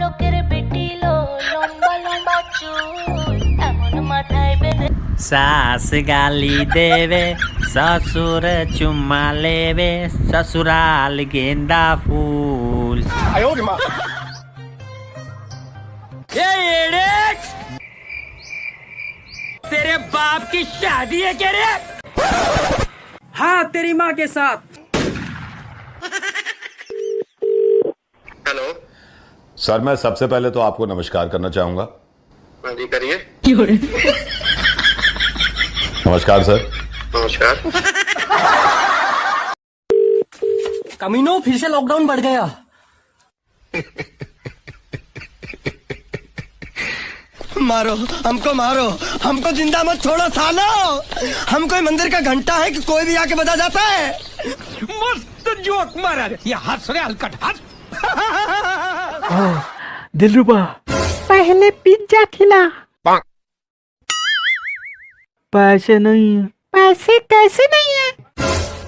লোকের বেটিলো লম্বা লম্বা চুল এমন মাথায় বেঁধে सास गाली देवे ससुर चुम्मा लेवे ससुराल गेंदा फूल। तेरे बाप की शादी है क्या रे? हाँ तेरी माँ के साथ। हेलो सर, मैं सबसे पहले तो आपको नमस्कार करना चाहूंगा। हाँ जी करिए। नमस्कार सर। नमस्कार। कमीनो फिर से लॉकडाउन बढ़ गया। मारो हमको जिंदा मत छोड़ो सालो। हम कोई मंदिर का घंटा है कि कोई भी आके बजा जाता है। मस्त जोक मारा रे। ये हंस रे हलकट हंस। दिलरुबा पहले पिज्जा खिला। पैसे नहीं है। पैसे कैसे नहीं है?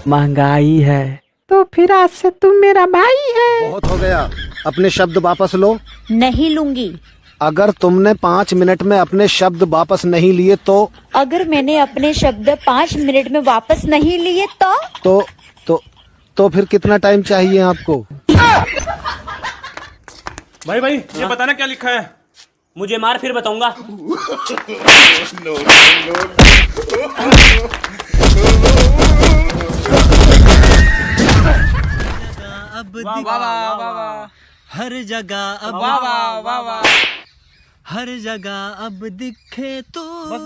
महंगाई है। तो फिर आज से तुम मेरा भाई है। बहुत हो गया, अपने शब्द वापस लो। नहीं लूंगी। अगर तुमने 5 मिनट में अपने शब्द वापस नहीं लिए तो? अगर मैंने अपने शब्द 5 मिनट में वापस नहीं लिए तो फिर कितना टाइम चाहिए आपको? भाई ये बताना क्या लिखा है? मुझे मार फिर बताऊंगा। अब वाह हर जगह अब वाह हर जगह अब दिखे तू। बस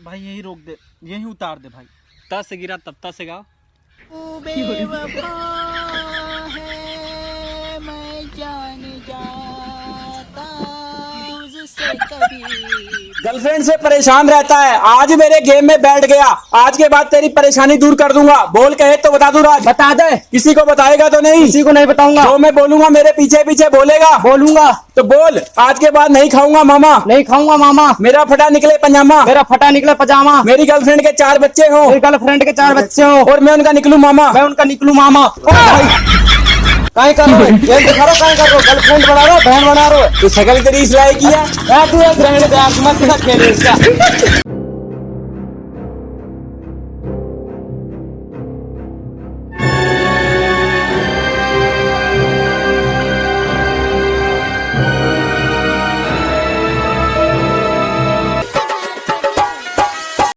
भाई यही रोक दे, यही उतार दे भाई। ता से गिरा तब ता से गा। गर्लफ्रेंड से परेशान रहता है, आज मेरे गेम में बैठ गया। आज के बाद तेरी परेशानी दूर कर दूंगा। बोल कहे तो बता दूं राज? बता दे। किसी को बताएगा तो नहीं? किसी को नहीं बताऊंगा। जो मैं बोलूंगा मेरे पीछे पीछे बोलेगा? बोलूंगा। तो बोल, आज के बाद नहीं खाऊंगा मामा। नहीं खाऊंगा मामा। मेरा फटा निकले पजामा। मेरा फटा निकला पजामा। मेरी गर्लफ्रेंड के 4 बच्चे हो। मेरी गर्लफ्रेंड के 4 बच्चे हो और मैं उनका निकलूं मामा। मैं उनका निकलूं मामा। काहे कर रहे हो? जेल दिखा रहे हो? काहे कर रहे हो? गर्लफ्रेंड बना रहे हो? बहन बना रहे हो? तो शकल तेरी इस लायक की है? तू एक ग्रहण दे, मत खेले इसका।